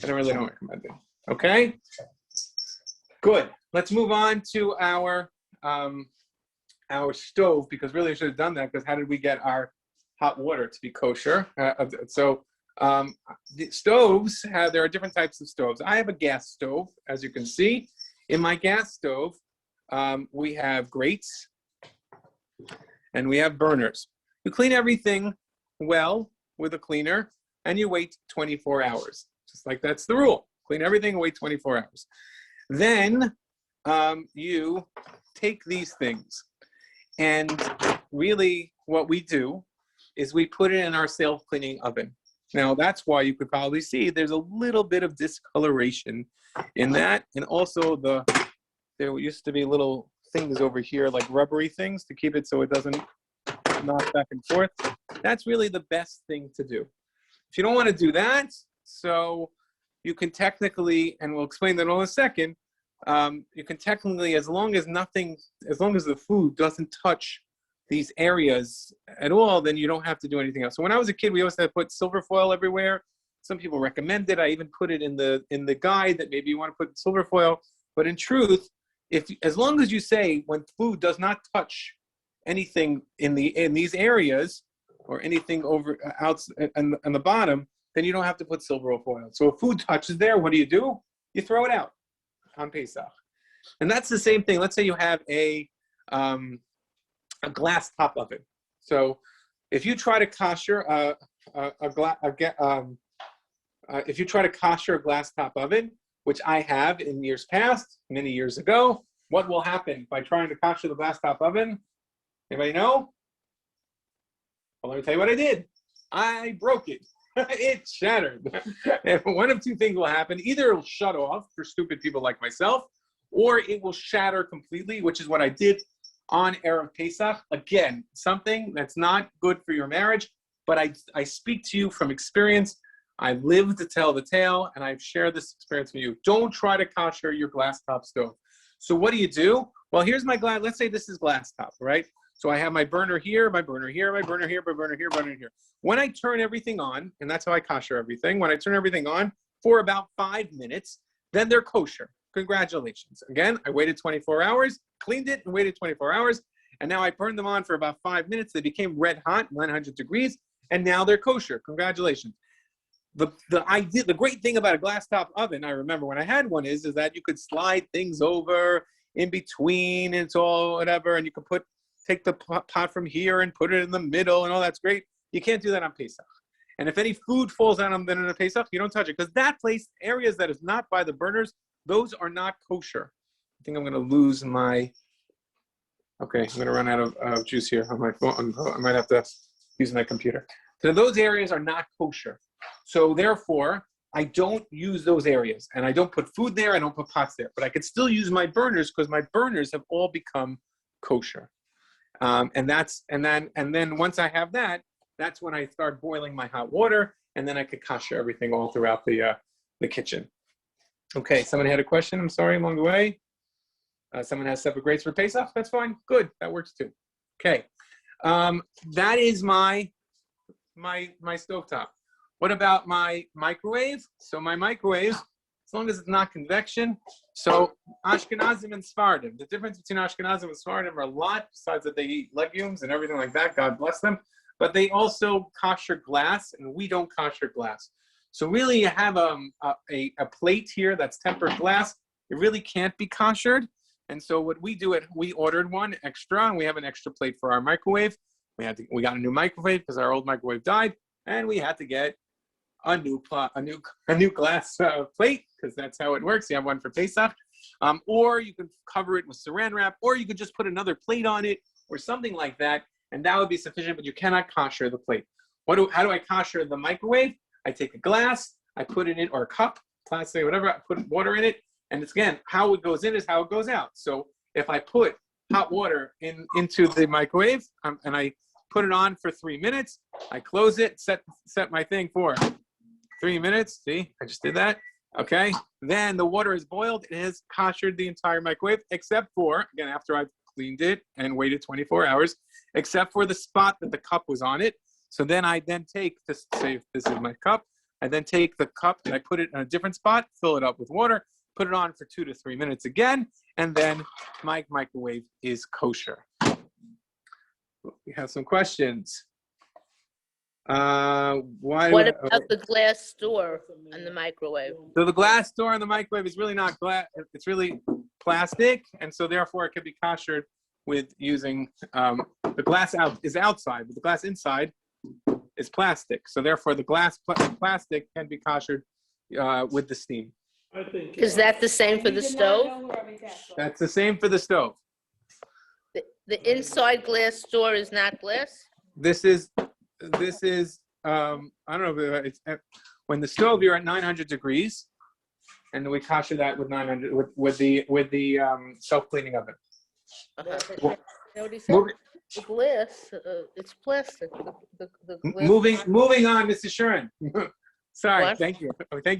I really don't recommend it. Okay, good. Let's move on to our stove, because really I should have done that, because how did we get our hot water to be kosher? The stoves there are different types of stoves. I have a gas stove, as you can see. In my gas stove, we have grates and we have burners. You clean everything well with a cleaner and you wait 24 hours. Just like that's the rule. Clean everything and wait 24 hours. Then you take these things, and really what we do is we put it in our self-cleaning oven. Now that's why you could probably see there's a little bit of discoloration in that, and also there used to be little things over here, like rubbery things, to keep it so it doesn't knock back and forth. That's really the best thing to do. If you don't want to do that, so you can technically, and we'll explain that in a second, you can technically, as long as the food doesn't touch these areas at all, then you don't have to do anything else. So when I was a kid, we always had to put silver foil everywhere. Some people recommend it. I even put it in the guide that maybe you want to put silver foil. But in truth, as long as you say when food does not touch anything in these areas or anything over out on the bottom, then you don't have to put silver foil. So if food touches there, what do? You throw it out on Pesach. And that's the same thing. Let's say you have a glass top oven. So if you try to kosher if you try to kosher a glass top oven, which I have in years past, many years ago, what will happen by trying to kosher the glass top oven? Anybody know? Well, let me tell you what I did. I broke it. It shattered. And one of two things will happen. Either it'll shut off for stupid people like myself, or it will shatter completely, which is what I did on Erev Pesach. Again, something that's not good for your marriage, but I speak to you from experience. I've lived to tell the tale, and I've shared this experience with you. Don't try to kosher your glass top stove. So what do? Well, here's my glass. Let's say this is glass top, right? So I have my burner here, my burner here, my burner here, my burner here, burner here. When I turn everything on, and that's how I kosher everything, when I turn everything on for about 5 minutes, then they're kosher. Congratulations. Again, I waited 24 hours, cleaned it and waited 24 hours, and now I burned them on for about 5 minutes. They became red hot, 900 degrees, and now they're kosher. Congratulations. The great thing about a glass top oven, I remember when I had one, is that you could slide things over in between, and it's all whatever, and you could take the pot from here and put it in the middle, and all that's great. You can't do that on Pesach. And if any food falls out on the Pesach, you don't touch it, because that place, areas that is not by the burners, those are not kosher. I think I'm going to lose my. Okay, I'm going to run out of juice here on my phone. I might have to use my computer. So those areas are not kosher. So therefore, I don't use those areas, and I don't put food there. I don't put pots there, but I could still use my burners because my burners have all become kosher. And then once I have that, that's when I start boiling my hot water, and then I could kosher everything all throughout the kitchen. Okay, someone had a question. I'm sorry, along the way. Someone has separate grades for Pesach. That's fine. Good, that works too. Okay, that is my stovetop. What about my microwave? So my microwave, as long as it's not convection. So Ashkenazim and Sephardim. The difference between Ashkenazim and Sephardim are a lot, besides that they eat legumes and everything like that. God bless them. But they also kosher glass, and we don't kosher glass. So really, you have a plate here that's tempered glass. It really can't be koshered. And so what we do, we ordered one extra, and we have an extra plate for our microwave. We got a new microwave because our old microwave died, and we had to get a new glass plate, because that's how it works. You have one for Pesach, or you could cover it with saran wrap, or you could just put another plate on it, or something like that, and that would be sufficient. But you cannot kosher the plate. How do I kosher the microwave? I take a glass, I put it in, or a cup, plastic, whatever. I put water in it, and it's, again, how it goes in is how it goes out. So if I put hot water into the microwave, and I put it on for 3 minutes, I close it, set my thing for 3 minutes. See, I just did that. Okay. Then the water is boiled. It has koshered the entire microwave, except for, again, after I've cleaned it and waited 24 hours, except for the spot that the cup was on it. So then I take, to say this is my cup, I then take the cup and I put it in a different spot, fill it up with water, put it on for 2 to 3 minutes again, and then my microwave is kosher. We have some questions. What about the glass door on the microwave? So the glass door on the microwave is really not glass, it's really plastic, and so therefore it can be koshered with using, the glass is outside, but the glass inside is plastic. So therefore the plastic can be koshered with the steam. Is that the same for the stove? That's the same for the stove. The inside glass door is not glass? This is I don't know, it's when the stove, you're at 900 degrees, and we kosher that with 900 with the self-cleaning oven. Uh-huh. The glass, it's plastic. The glass. Moving on, Mr. Shuren. Sorry, What? thank you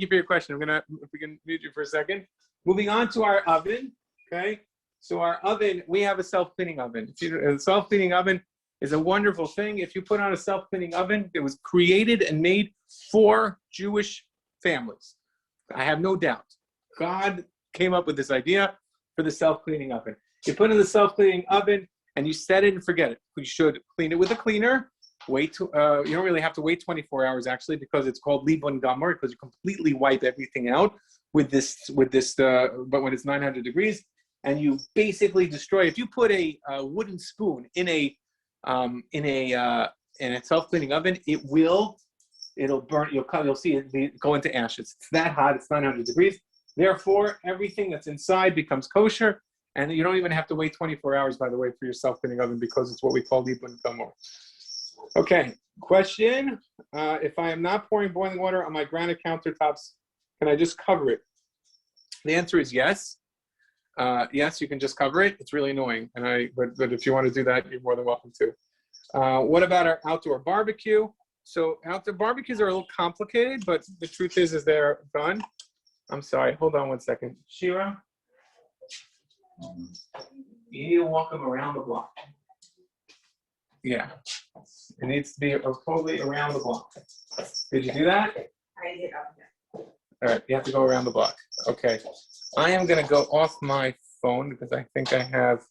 for your question. If we can mute you for a second. Moving on to our oven. Okay, so our oven, we have a self-cleaning oven. A self-cleaning oven is a wonderful thing. If you put on a self-cleaning oven, it was created and made for Jewish families. I have no doubt. God came up with this idea for the self-cleaning oven. You put in the self-cleaning oven and you set it and forget it. You should clean it with a cleaner. You don't really have to wait 24 hours actually, because it's called Libun Gomer, because you completely wipe everything out with this, but when it's 900 degrees, and you basically destroy. If you put a wooden spoon in a in a self-cleaning oven, it'll burn. You'll see it go into ashes. It's that hot. It's 900 degrees. Therefore, everything that's inside becomes kosher, and you don't even have to wait 24 hours, by the way, for your self-cleaning oven because it's what we call Ebbin Gamor. Okay, question. If I am not pouring boiling water on my granite countertops, can I just cover it? The answer is yes. Yes, you can just cover it. It's really annoying, but if you want to do that, you're more than welcome to. What about our outdoor barbecue? So outdoor barbecues are a little complicated, but the truth is they're done. I'm sorry, hold on one second. Shira, you need to walk them around the block. Yeah, it needs to be totally around the block. Did you do that? I did. All right, you have to go around the block. Okay, I am going to go off my phone because I think I have.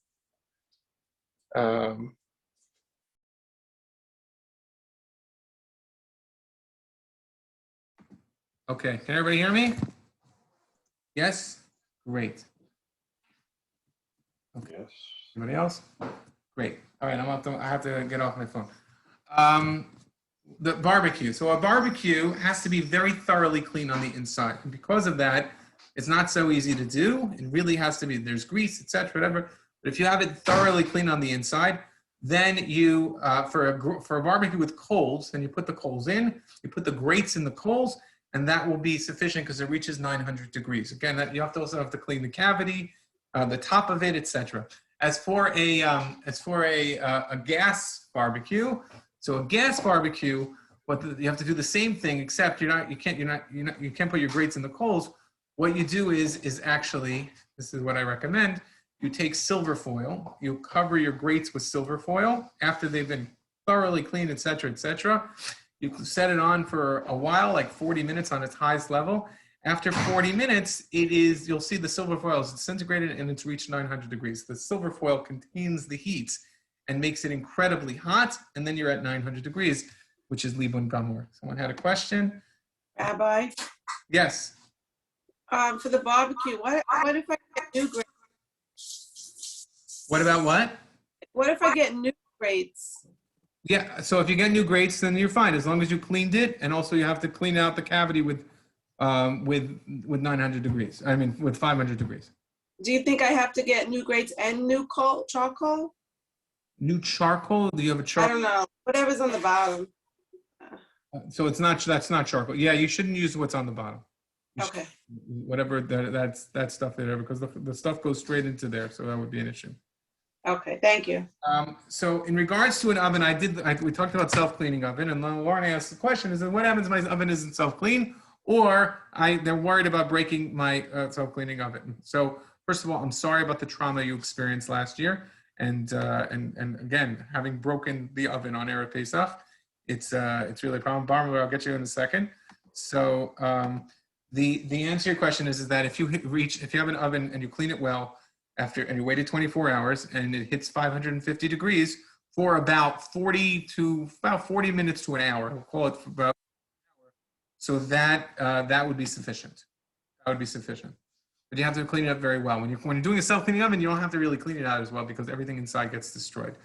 Okay, can everybody hear me? Yes? Great. Okay. Yes. Anybody else? Great. All right, I have to get off my phone. The barbecue. So a barbecue has to be very thoroughly clean on the inside. And because of that, it's not so easy to do. It really has to be, there's grease, etc., whatever. But if you have it thoroughly clean on the inside, then you, for a barbecue with coals, then you put the coals in, you put the grates in the coals, and that will be sufficient because it reaches 900 degrees. Again, you also have to clean the cavity, the top of it, etc. As for a gas barbecue, so a gas barbecue, you have to do the same thing, except you can't put your grates in the coals. What you do is actually, this is what I recommend. You take silver foil. You cover your grates with silver foil after they've been thoroughly cleaned, etc., etc. You set it on for a while, like 40 minutes on its highest level. After 40 minutes, you'll see the silver foil is disintegrated and it's reached 900 degrees. The silver foil contains the heat and makes it incredibly hot, and then you're at 900 degrees, which is Ebbin Gamor. Someone had a question? Rabbi, Yes. for the barbecue, what if I get new grates? What about what? What if I get new grates? Yeah, so if you get new grates, then you're fine, as long as you cleaned it, and also you have to clean out the cavity with 900 degrees. I mean, with 500 degrees. Do you think I have to get new grates and new charcoal? New charcoal? Do you have a I charcoal? don't know. Whatever's on the bottom. So that's not charcoal. Yeah, you shouldn't use what's on the bottom. Okay. Whatever that stuff there, because the stuff goes straight into there, so that would be an issue. Okay, thank you. So in regards to an oven, we talked about self-cleaning oven, and Lauren asked the question: is that what happens if my oven isn't self-clean, or they're worried about breaking my self-cleaning oven? So first of all, I'm sorry about the trauma you experienced last year, and again, having broken the oven on Erev Pesach, it's really a problem. Barbara, I'll get you in a second. So the answer to your question is that if you have an oven and you clean it well and you waited 24 hours and it hits 550 degrees for about 40 minutes to an hour, we'll call it for about an hour. So that would be sufficient. That would be sufficient. But you have to clean it up very well. When you're doing a self-cleaning oven, you don't have to really clean it out as well because everything inside gets destroyed.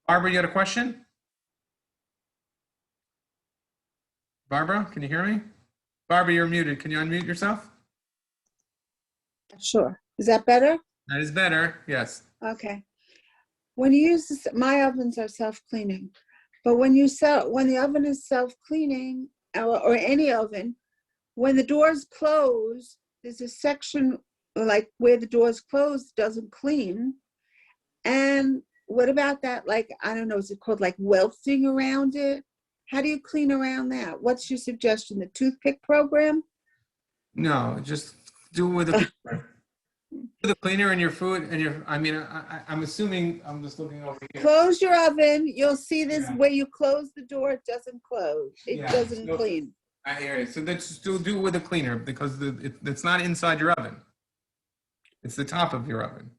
Barbara, you had a question? Barbara, can you hear me? Barbara, you're muted. Can you unmute yourself? Sure. Is that better? That is better, yes. Okay. When you use this, my ovens are self-cleaning, but when the oven is self-cleaning, or any oven, when the doors close, there's a section like where the doors close doesn't clean. And what about that? Like, I don't know, is it called like welting around it? How do you clean around that? What's your suggestion? The toothpick program? No, just do it with the cleaner and your food and I'm assuming, I'm just looking over here. Close your oven. You'll see this where you close the door, it doesn't close. It doesn't clean. I hear you. So let's still do it with a cleaner because it's not inside your oven. It's the top of your oven.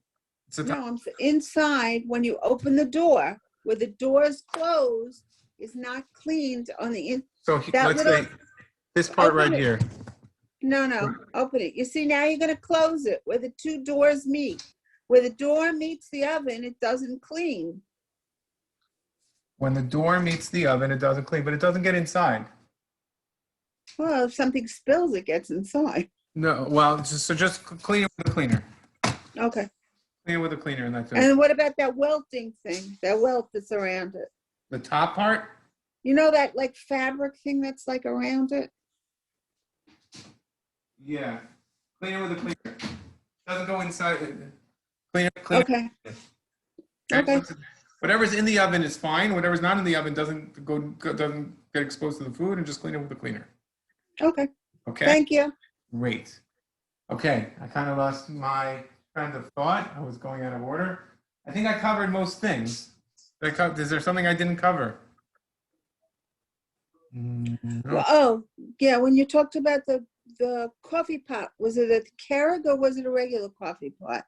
No, I'm inside when you open the door, where the door's closed, is not cleaned on the inside. So let's say this part right here. No, open it. You see, now you're going to close it where the two doors meet. Where the door meets the oven, it doesn't clean. When the door meets the oven, it doesn't clean, but it doesn't get inside. Well, if something spills, it gets inside. No, well, just clean it with a cleaner. Okay. Clean it with a cleaner, and that's it. And what about that welting thing? That welt that's around it? The top part? You know that like fabric thing that's like around it? Yeah. Clean it with a cleaner. Doesn't go inside. Clean it. Clean Okay. it. Okay. Whatever's in the oven is fine. Whatever's not in the oven doesn't get exposed to the food, and just clean it with a cleaner. Okay. Okay. Thank you. Great. Okay. I kind of lost my train of thought. I was going out of order. I think I covered most things. Is there something I didn't cover? No. Well, oh, yeah. When you talked about the coffee pot, was it a Keurig or was it a regular coffee pot?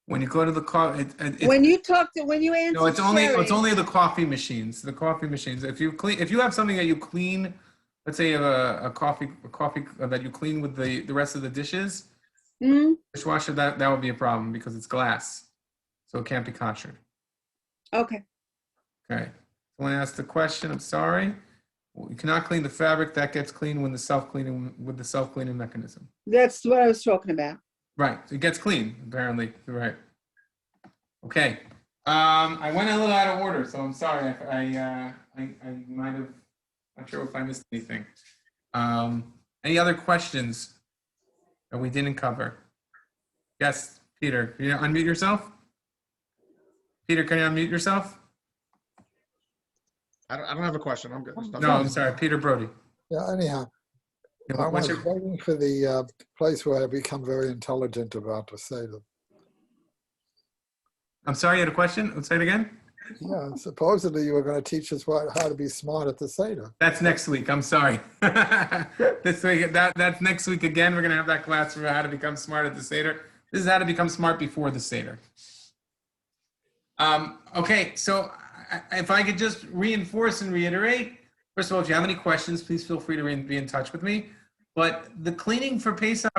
When you go to the coffee, When you answered, no, it's Sherry, only the coffee machines. The coffee machines. If you have something that you clean, let's say a coffee that you clean with the rest of the dishes, dishwasher, that would be a problem because it's glass, so it can't be kosher. Okay. Okay. Someone asked the question. I'm sorry. You cannot clean the fabric. That gets cleaned with the self-cleaning mechanism. That's what I was talking about. Right. It gets clean, apparently. Right. Okay. I went a little out of order, so I'm sorry. I might have, not sure if I missed anything. Any other questions that we didn't cover? Yes, Peter. Can you unmute yourself? Peter, can you unmute yourself? I don't have a question. I'm good. No, I'm sorry. Peter Brody. Yeah, anyhow, Yeah, I what's was your- waiting for the place where I become very intelligent about the Seder. I'm sorry, you had a question? Say it again. Yeah, supposedly you were going to teach us how to be smart at the Seder. That's next week. I'm sorry. This week, that's next week again. We're going to have that class for how to become smart at the Seder. This is how to become smart before the Seder. Okay, so if I could just reinforce and reiterate, first of all, if you have any questions, please feel free to be in touch with me. But the cleaning for Pesach,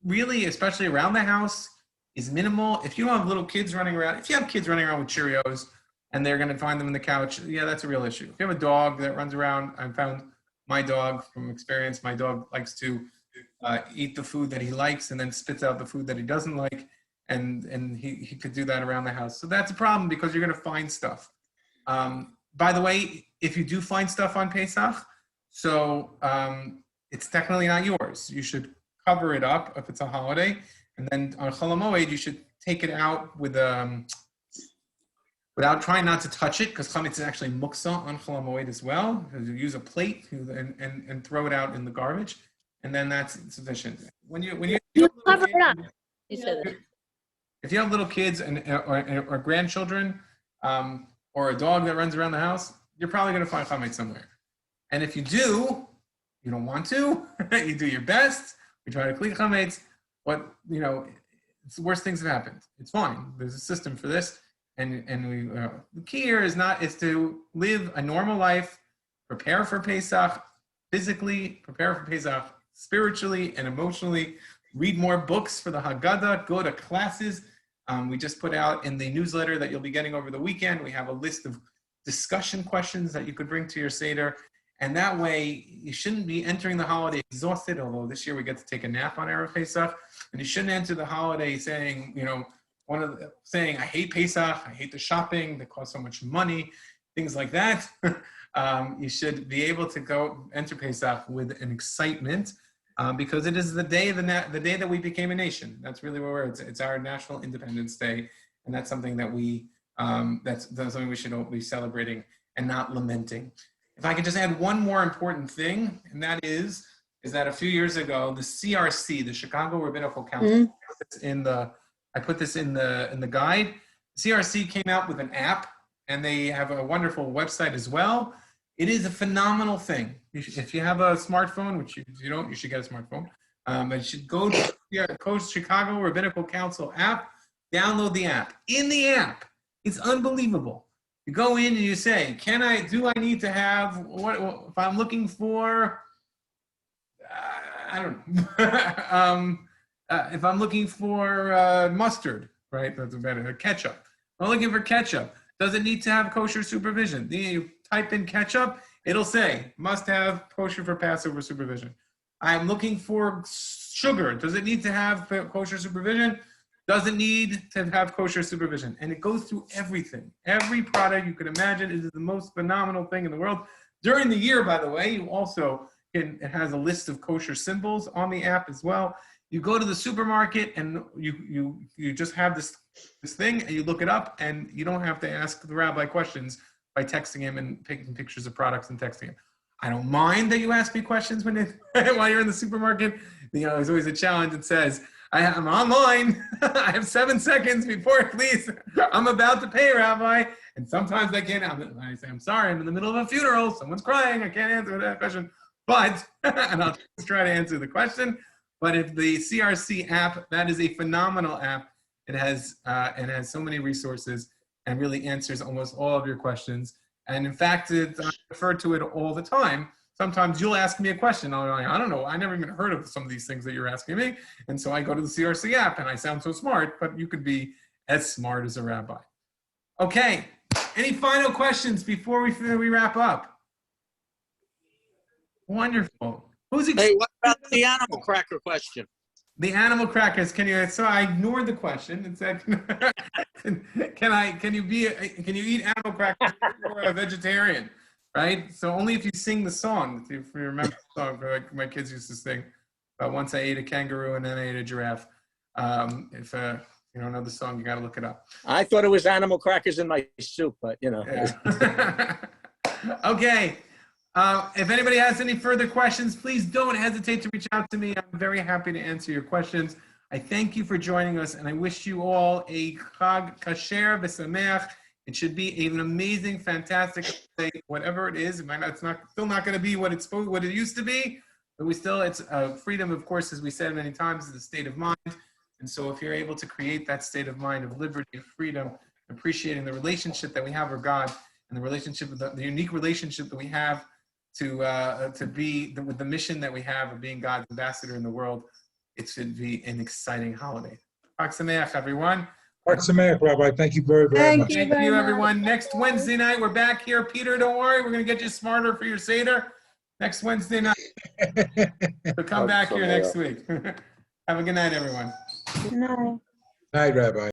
really, especially around the house, is minimal. If you don't have little kids running around, if you have kids running around with Cheerios and they're going to find them in the couch, yeah, that's a real issue. If you have a dog that runs around, I found my dog from experience, my dog likes to eat the food that he likes and then spits out the food that he doesn't like. And he could do that around the house. So that's a problem because you're going to find stuff. By the way, if you do find stuff on Pesach, so it's technically not yours. You should cover it up if it's a holiday. And then on Chol HaMoed, you should take it out with without trying not to touch it, because chametz is actually muksa on Chol HaMoed as well. You use a plate and throw it out in the garbage, and then that's sufficient. When you cover it up. He said that. If you have little kids or grandchildren, or a dog that runs around the house, you're probably going to find chametz somewhere. And if you do, you don't want to. You do your best. We try to clean chametz, but it's the worst things have happened. It's fine. There's a system for this, and the key here is to live a normal life, prepare for Pesach physically, prepare for Pesach spiritually and emotionally. Read more books for the Haggadah. Go to classes. We just put out in the newsletter that you'll be getting over the weekend. We have a list of discussion questions that you could bring to your Seder. And that way, you shouldn't be entering the holiday exhausted, although this year we get to take a nap on Erev Pesach. And you shouldn't enter the holiday saying, I hate Pesach, I hate the shopping, that costs so much money, things like that. You should be able to enter Pesach with an excitement. Because it is the day that we became a nation. That's really where it's our National Independence Day, and that's something that that's something we should all be celebrating and not lamenting. If I could just add one more important thing, and that is that a few years ago, the CRC, the Chicago Rabbinical Council, I put this in the guide. CRC came out with an app, and they have a wonderful website as well. It is a phenomenal thing. If you have a smartphone, which you don't, you should get a smartphone. But you should go to the Chicago Rabbinical Council app, download the app. In the app, it's unbelievable. You go in and you say, do I need to have, if I'm looking for, I don't know. If I'm looking for mustard, right? That's better, ketchup. I'm looking for ketchup. Does it need to have kosher supervision? You type in ketchup, it'll say must have kosher for Passover supervision. I'm looking for sugar. Does it need to have kosher supervision? Doesn't need to have kosher supervision. And it goes through everything. Every product you could imagine. It is the most phenomenal thing in the world. During the year, by the way, you also it has a list of kosher symbols on the app as well. You go to the supermarket and you just have this thing and you look it up, and you don't have to ask the rabbi questions by texting him and taking pictures of products and texting him. I don't mind that you ask me questions while you're in the supermarket. There's always a challenge that says, I'm online. I have 7 seconds before it leaves. I'm about to pay, Rabbi. And sometimes I can't. I say, I'm sorry, I'm in the middle of a funeral. Someone's crying. I can't answer that question. But, and I'll just try to answer the question. But if the CRC app, that is a phenomenal app. It has so many resources and really answers almost all of your questions. And in fact, I refer to it all the time. Sometimes you'll ask me a question. I'm like, I don't know. I never even heard of some of these things that you're asking me. And so I go to the CRC app and I sound so smart, but you could be as smart as a rabbi. Okay. Any final questions before we wrap up? Wonderful. Who's Hey, what about the animal cracker question? The animal crackers? So I ignored the question and said, can you eat animal crackers if you're a vegetarian? Right? So only if you sing the song, if you remember the song, like my kids used to sing. Once I ate a kangaroo and then I ate a giraffe. If you don't know the song, you got to look it up. I thought it was animal crackers in my soup, but Yeah. Okay. If anybody has any further questions, please don't hesitate to reach out to me. I'm very happy to answer your questions. I thank you for joining us, and I wish you all a Chag Kasher v'Sameach. It should be an amazing, fantastic day, whatever it is. It's still not going to be what it used to be, but it's freedom, of course, as we said many times, is a state of mind. And so if you're able to create that state of mind of liberty, of freedom, appreciating the relationship that we have with God, and the relationship, the unique relationship that we have to be with the mission that we have of being God's ambassador in the world, it should be an exciting holiday. Chag Sameach, everyone. Chag Sameach, Rabbi. Thank you very, very much. Thank you, everyone. Next Wednesday night, we're back here. Peter, don't worry. We're going to get you smarter for your Seder next Wednesday night. So come back here next week. Have a good night, everyone. Good night. Night, Rabbi.